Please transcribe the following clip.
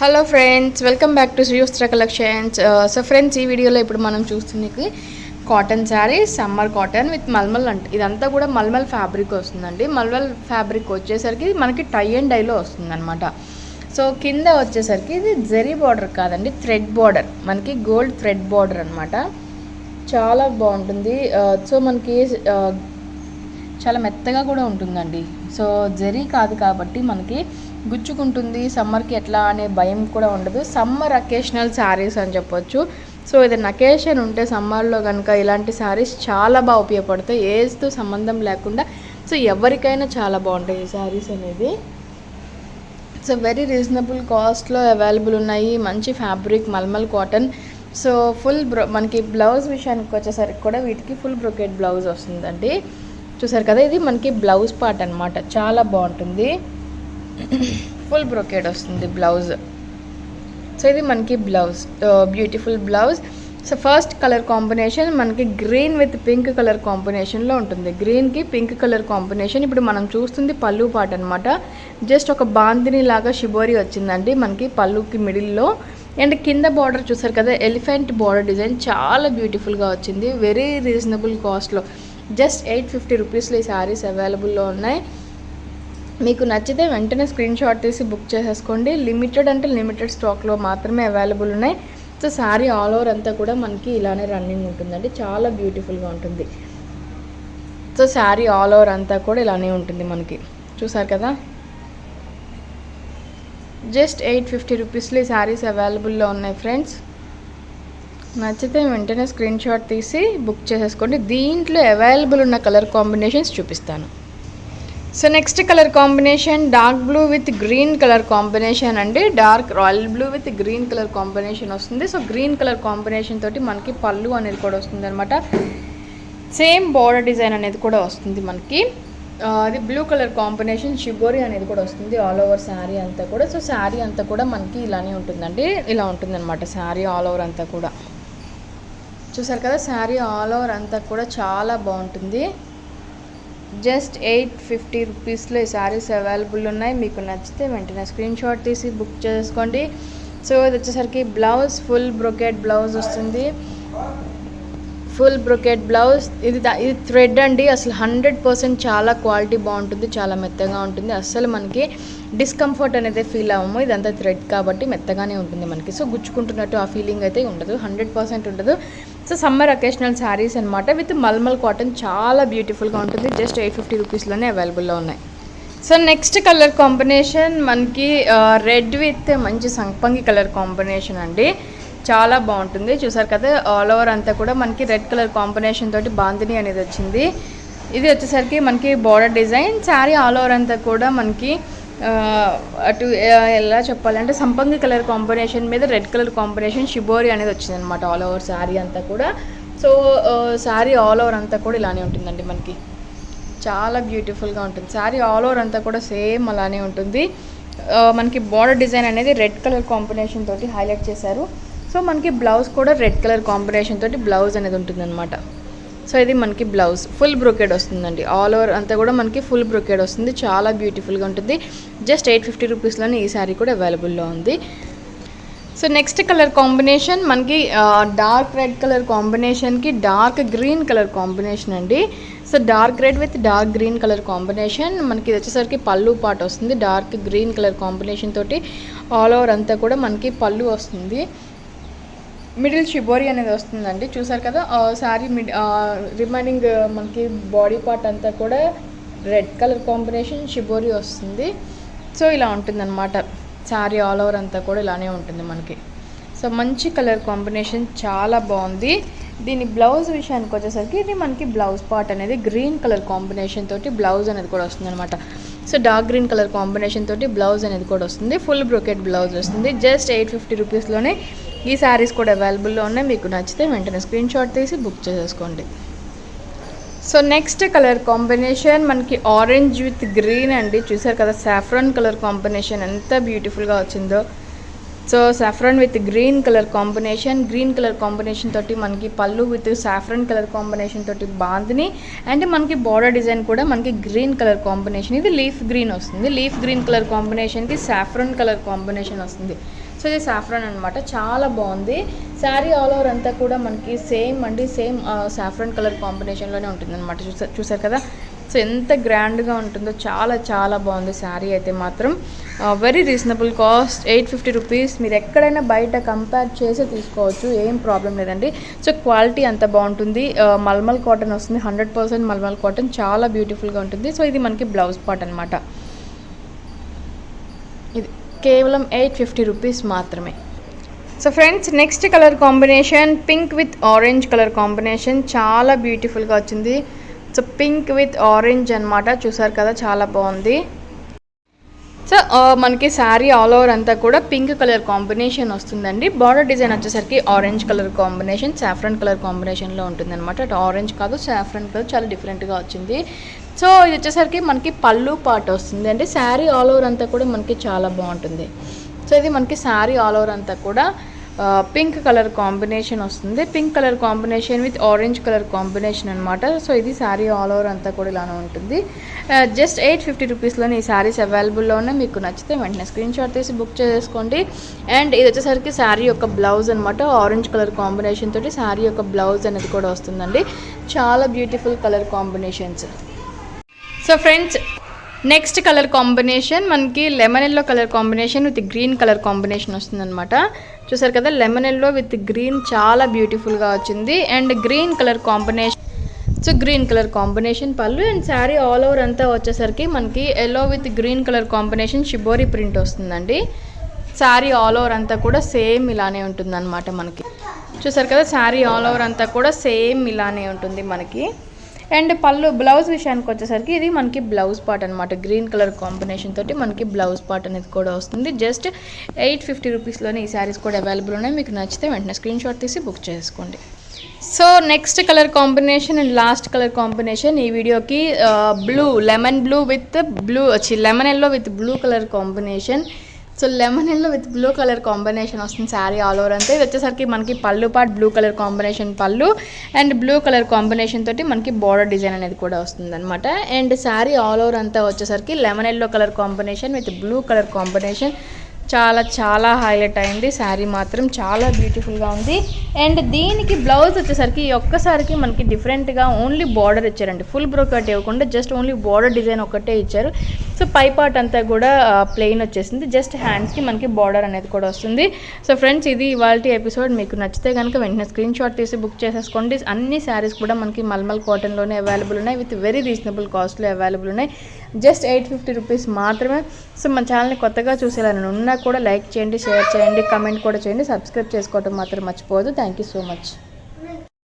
Hello friends, welcome back to Srivastra collections. So friends, ఈ వీడియోలో ఇప్పుడు మనం చూస్తుంది cotton sari, summer cotton with mulmul ఇదంతా కూడా మల్మల్ ఫ్యాబ్రిక్ వస్తుందండి. మల్మల్ ఫ్యాబ్రిక్ వచ్చేసరికి మనకి టై అండ్ డైలో వస్తుంది అనమాట. సో కింద వచ్చేసరికి ఇది జరీ బార్డర్ కాదండి, థ్రెడ్ బార్డర్, మనకి గోల్డ్ థ్రెడ్ బార్డర్ అనమాట. చాలా బాగుంటుంది. సో మనకి చాలా మెత్తగా కూడా ఉంటుందండి. సో జరీ కాదు కాబట్టి మనకి గుచ్చుకుంటుంది, సమ్మర్కి ఎట్లా అనే భయం కూడా ఉండదు. సమ్మర్ అకేషనల్ శారీస్ అని చెప్పొచ్చు. సో ఏదైనా అకేషన్ ఉంటే సమ్మర్లో కనుక ఇలాంటి శారీస్ చాలా బాగా ఉపయోగపడతాయి, ఏజ్తో సంబంధం లేకుండా. సో ఎవరికైనా చాలా బాగుంటాయి ఈ శారీస్ అనేది. సో వెరీ రీజనబుల్ కాస్ట్లో అవైలబుల్ ఉన్నాయి. మంచి ఫ్యాబ్రిక్ మల్మల్ కాటన్. సో ఫుల్ మనకి బ్లౌజ్ విషయానికి వచ్చేసరికి కూడా వీటికి ఫుల్ బ్రొకెట్ బ్లౌజ్ వస్తుందండి. చూసారు కదా, ఇది మనకి బ్లౌజ్ పార్ట్ అనమాట. చాలా బాగుంటుంది, ఫుల్ బ్రొకెట్ వస్తుంది బ్లౌజ్. సో ఇది మనకి blouse, beautiful blouse. So first colour combination మనకి గ్రీన్ విత్ పింక్ కలర్ కాంబినేషన్లో ఉంటుంది. గ్రీన్కి పింక్ కలర్ కాంబినేషన్. ఇప్పుడు మనం చూస్తుంది పళ్ళు పార్ట్ అనమాట. జస్ట్ ఒక బాందిని లాగా షిబోరి వచ్చిందండి మనకి పళ్ళుకి మిడిల్లో. అండ్ కింద బార్డర్ చూసారు కదా, ఎలిఫెంట్ బార్డర్ డిజైన్ చాలా బ్యూటిఫుల్గా వచ్చింది. వెరీ రీజనబుల్ కాస్ట్లో జస్ట్ 850 రూపీస్లో ఈ శారీస్ అవైలబుల్లో ఉన్నాయి. మీకు నచ్చితే వెంటనే స్క్రీన్ షాట్ తీసి బుక్ చేసేసుకోండి. లిమిటెడ్ అంటే లిమిటెడ్ స్టాక్లో మాత్రమే అవైలబుల్ ఉన్నాయి. సో శారీ ఆల్ ఓవర్ అంతా కూడా మనకి ఇలానే రన్నింగ్ ఉంటుందండి. చాలా బ్యూటిఫుల్గా ఉంటుంది. సో శారీ ఆల్ ఓవర్ అంతా కూడా ఇలానే ఉంటుంది మనకి. చూసారు కదా, జస్ట్ 850 రూపీస్లో ఈ శారీస్ అవైలబుల్లో ఉన్నాయి ఫ్రెండ్స్. నచ్చితే వెంటనే స్క్రీన్ షాట్ తీసి బుక్ చేసేసుకోండి. దీంట్లో అవైలబుల్ ఉన్న కలర్ కాంబినేషన్స్ చూపిస్తాను. So next colour combination dark blue with green colour combination అండి. Dark royal blue with green colour combination వస్తుంది. సో గ్రీన్ కలర్ కాంబినేషన్ తోటి మనకి పళ్ళు అనేది కూడా వస్తుంది అనమాట. సేమ్ బార్డర్ డిజైన్ అనేది కూడా వస్తుంది మనకి. అది బ్లూ కలర్ కాంబినేషన్ షిబోరి అనేది కూడా వస్తుంది ఆల్ ఓవర్ శారీ అంతా కూడా. సో శారీ అంతా కూడా మనకి ఇలానే ఉంటుందండి, ఇలా ఉంటుంది అనమాట శారీ ఆల్ ఓవర్ అంతా కూడా. చూసారు కదా, శారీ ఆల్ ఓవర్ అంతా కూడా చాలా బాగుంటుంది. జస్ట్ 850 రూపీస్లో ఈ శారీస్ అవైలబుల్ ఉన్నాయి. మీకు నచ్చితే వెంటనే స్క్రీన్ షాట్ తీసి బుక్ చేసుకోండి. సో ఇది వచ్చేసరికి బ్లౌజ్ ఫుల్ బ్రొకెట్ బ్లౌజ్ వస్తుంది. Full brocade blouse. ఇది థ్రెడ్ అండి. అసలు 100% చాలా క్వాలిటీ బాగుంటుంది, చాలా మెత్తగా ఉంటుంది. అస్సలు మనకి డిస్కంఫర్ట్ అనేది ఫీల్ అవ్వము. ఇదంతా థ్రెడ్ కాబట్టి మెత్తగానే ఉంటుంది మనకి. సో గుచ్చుకుంటున్నట్టు ఆ ఫీలింగ్ అయితే ఉండదు, 100% ఉండదు. సో సమ్మర్ అకేషనల్ శారీస్ అనమాట విత్ మల్మల్ కాటన్. చాలా బ్యూటిఫుల్గా ఉంటుంది. జస్ట్ 850 రూపీస్లోనే అవైలబుల్లో ఉన్నాయి. సో నెక్స్ట్ కలర్ కాంబినేషన్ మనకి రెడ్ విత్ మంచి సంపంగి కలర్ కాంబినేషన్ అండి. చాలా బాగుంటుంది. చూసారు కదా, ఆల్ ఓవర్ అంతా కూడా మనకి రెడ్ కలర్ కాంబినేషన్ తోటి బాందిని అనేది వచ్చింది. ఇది వచ్చేసరికి మనకి border design. Sari all over అంతా కూడా మనకి అటు ఎలా చెప్పాలంటే సంపంగి కలర్ కాంబినేషన్ మీద రెడ్ కలర్ కాంబినేషన్ షిబోరి అనేది వచ్చింది అనమాట ఆల్ ఓవర్ శారీ అంతా కూడా. సో శారీ ఆల్ ఓవర్ అంతా కూడా ఇలానే ఉంటుందండి మనకి. చాలా బ్యూటిఫుల్గా ఉంటుంది శారీ ఆల్ ఓవర్ అంతా కూడా సేమ్ అలానే ఉంటుంది. మనకి బార్డర్ డిజైన్ అనేది రెడ్ కలర్ కాంబినేషన్ తోటి హైలైట్ చేశారు. సో మనకి బ్లౌజ్ కూడా రెడ్ కలర్ కాంబినేషన్ తోటి బ్లౌజ్ అనేది ఉంటుంది అనమాట. సో ఇది మనకి బ్లౌజ్ ఫుల్ బ్రొకెడ్ వస్తుందండి. ఆల్ ఓవర్ అంతా కూడా మనకి ఫుల్ బ్రొకెడ్ వస్తుంది. చాలా బ్యూటిఫుల్గా ఉంటుంది. జస్ట్ 850 రూపీస్లోనే ఈ శారీ కూడా అవైలబుల్లో ఉంది. సో నెక్స్ట్ కలర్ కాంబినేషన్ మనకి డార్క్ రెడ్ కలర్ కాంబినేషన్కి డార్క్ గ్రీన్ కలర్ కాంబినేషన్ అండి. So dark red with dark green colour combination. మనకి ఇది వచ్చేసరికి పళ్ళు పార్ట్ వస్తుంది. డార్క్ గ్రీన్ కలర్ కాంబినేషన్ తోటి ఆల్ ఓవర్ అంతా కూడా మనకి పళ్ళు వస్తుంది. మిడిల్ షిబోరి అనేది వస్తుందండి. చూసారు కదా, శారీ రిమైనింగ్ మనకి బాడీ పార్ట్ అంతా కూడా రెడ్ కలర్ కాంబినేషన్ షిబోరి వస్తుంది. సో ఇలా ఉంటుందన్నమాట శారీ ఆల్ ఓవర్ అంతా కూడా ఇలానే ఉంటుంది మనకి. సో మంచి కలర్ కాంబినేషన్, చాలా బాగుంది. దీని బ్లౌజ్ విషయానికి వచ్చేసరికి ఇది మనకి బ్లౌజ్ పార్ట్ అనేది గ్రీన్ కలర్ కాంబినేషన్ తోటి బ్లౌజ్ అనేది కూడా వస్తుంది అనమాట. So dark green colour combination తోటి బ్లౌజ్ అనేది కూడా వస్తుంది. ఫుల్ బ్రొకెట్ బ్లౌజ్ వస్తుంది. జస్ట్ 850 రూపీస్లోనే ఈ శారీస్ కూడా అవైలబుల్లో ఉన్నాయి. మీకు నచ్చితే వెంటనే స్క్రీన్ షాట్ తీసి బుక్ చేసేసుకోండి. సో నెక్స్ట్ కలర్ కాంబినేషన్ మనకి ఆరెంజ్ విత్ గ్రీన్ అండి. చూసారు కదా, సాఫ్రాన్ కలర్ కాంబినేషన్ ఎంత బ్యూటిఫుల్గా వచ్చిందో. So saffron with green colour combination. Green colour combination తోటి మనకి పళ్ళు విత్ సాఫ్రాన్ కలర్ కాంబినేషన్ తోటి బాందిని. అండ్ మనకి బార్డర్ డిజైన్ కూడా మనకి గ్రీన్ కలర్ కాంబినేషన్. ఇది లీఫ్ గ్రీన్ వస్తుంది. లీఫ్ గ్రీన్ కలర్ కాంబినేషన్కి సాఫ్రాన్ కలర్ కాంబినేషన్ వస్తుంది. సో ఇది సాఫ్రాన్ అనమాట, చాలా బాగుంది. శారీ ఆల్ ఓవర్ అంతా కూడా మనకి సేమ్ సాఫ్రాన్ కలర్ కాంబినేషన్లోనే ఉంటుంది అనమాట. చూసారు కదా, సో ఎంత గ్రాండ్గా ఉంటుందో, చాలా చాలా బాగుంది శారీ అయితే మాత్రం. Very reasonable cost, 850 rupees. మీరు ఎక్కడైనా బయట కంపేర్ చేసి తీసుకోవచ్చు, ఏం ప్రాబ్లం లేదండి. సో క్వాలిటీ అంత బాగుంటుంది. మల్మల్ కాటన్ వస్తుంది, 100% మల్మల్ కాటన్, చాలా బ్యూటిఫుల్గా ఉంటుంది. సో ఇది మనకి బ్లౌజ్ పార్ట్ అనమాట. ఇది కేవలం 850 రూపీస్ మాత్రమే. So friends, next colour combination pink with orange colour combination, చాలా బ్యూటిఫుల్గా వచ్చింది. సో పింక్ విత్ ఆరెంజ్ అనమాట, చూసారు కదా, చాలా బాగుంది. సో మనకి శారీ ఆల్ ఓవర్ అంతా కూడా పింక్ కలర్ కాంబినేషన్ వస్తుందండి. బార్డర్ డిజైన్ వచ్చేసరికి orange colour combination, saffron colour కాంబినేషన్లో ఉంటుంది అనమాట. అటు ఆరెంజ్ కాదు, సాఫ్రాన్ కలర్, చాలా డిఫరెంట్గా వచ్చింది. సో ఇది వచ్చేసరికి మనకి పళ్ళు పార్ట్ వస్తుంది అండి. శారీ ఆల్ ఓవర్ అంతా కూడా మనకి చాలా బాగుంటుంది. సో ఇది మనకి శారీ ఆల్ ఓవర్ అంతా కూడా పింక్ కలర్ కాంబినేషన్ వస్తుంది. Pink colour combination with orange colour combination అనమాట. సో ఇది శారీ ఆల్ ఓవర్ అంతా కూడా ఇలానే ఉంటుంది. జస్ట్ 850 రూపీస్లోనే ఈ శారీస్ అవైలబుల్లో ఉన్నాయి. మీకు నచ్చితే వెంటనే స్క్రీన్ షాట్ తీసి బుక్ చేసుకోండి. అండ్ ఇది వచ్చేసరికి శారీ యొక్క బ్లౌజ్ అనమాట. ఆరెంజ్ కలర్ కాంబినేషన్ తోటి శారీ యొక్క బ్లౌజ్ అనేది కూడా వస్తుందండి. చాలా beautiful colour combinations. So friends, next colour combination మనకి lemon yellow colour combination with green colour combination వస్తుందన్నమాట. చూసారు కదా, లెమన్ ఎల్లో విత్ గ్రీన్ చాలా బ్యూటిఫుల్గా వచ్చింది. And green colour combination, so green colour combination పళ్ళు. అండ్ శారీ ఆల్ ఓవర్ అంతా వచ్చేసరికి మనకి yellow with green colour combination shibori print వస్తుందండి. శారీ ఆల్ ఓవర్ అంతా కూడా సేమ్ ఇలానే ఉంటుందన్నమాట మనకి. చూసారు కదా, శారీ ఆల్ ఓవర్ అంతా కూడా సేమ్ ఇలానే ఉంటుంది మనకి. అండ్ పళ్ళు బ్లౌజ్ విషయానికి వచ్చేసరికి ఇది మనకి బ్లౌజ్ పార్ట్ అనమాట. గ్రీన్ కలర్ కాంబినేషన్ తోటి మనకి బ్లౌజ్ పార్ట్ అనేది కూడా వస్తుంది. జస్ట్ 850 రూపీస్లోనే ఈ శారీస్ కూడా అవైలబుల్ ఉన్నాయి. మీకు నచ్చితే వెంటనే స్క్రీన్ షాట్ తీసి బుక్ చేసుకోండి. So next colour combination and last colour combination ఈ వీడియోకి lemon yellow with blue colour combination. So lemon yellow with blue colour combination వస్తుంది శారీ ఆల్ ఓవర్ అంతా. ఇది వచ్చేసరికి మనకి పళ్ళు పార్ట్ బ్లూ కలర్ కాంబినేషన్ పళ్ళు అండ్ బ్లూ కలర్ కాంబినేషన్ తోటి మనకి బార్డర్ డిజైన్ అనేది కూడా వస్తుంది అనమాట. అండ్ శారీ ఆల్ ఓవర్ అంతా వచ్చేసరికి lemon yellow colour combination with blue colour combination చాలా చాలా హైలైట్ అయింది. శారీ మాత్రం చాలా బ్యూటిఫుల్గా ఉంది. అండ్ దీనికి బ్లౌజ్ వచ్చేసరికి ఒక్కసారికి మనకి డిఫరెంట్గా ఓన్లీ బార్డర్ ఇచ్చారండి. ఫుల్ బ్రోకట్ ఇవ్వకుండా జస్ట్ ఓన్లీ బార్డర్ డిజైన్ ఒకటే ఇచ్చారు. సో పై పార్ట్ అంతా కూడా ప్లెయిన్ వచ్చేసింది. జస్ట్ హ్యాండ్స్కి మనకి బార్డర్ అనేది కూడా వస్తుంది. సో ఫ్రెండ్స్, ఇది ఇవాల్టి ఎపిసోడ్. మీకు నచ్చితే కనుక వెంటనే స్క్రీన్ షాట్ తీసి బుక్ చేసేసుకోండి. అన్ని శారీస్ కూడా మనకి మల్మల్ కాటన్లోనే అవైలబుల్ ఉన్నాయి. విత్ వెరీ రీజనబుల్ కాస్ట్లో అవైలబుల్ ఉన్నాయి. జస్ట్ 850 రూపీస్ మాత్రమే. సో మన ఛానల్ని కొత్తగా చూసేయాలని ఉన్నా కూడా లైక్ చేయండి, షేర్ చేయండి, కమెంట్ కూడా చేయండి. సబ్స్క్రైబ్ చేసుకోవడం మాత్రం మర్చిపోవద్దు. Thank you so much.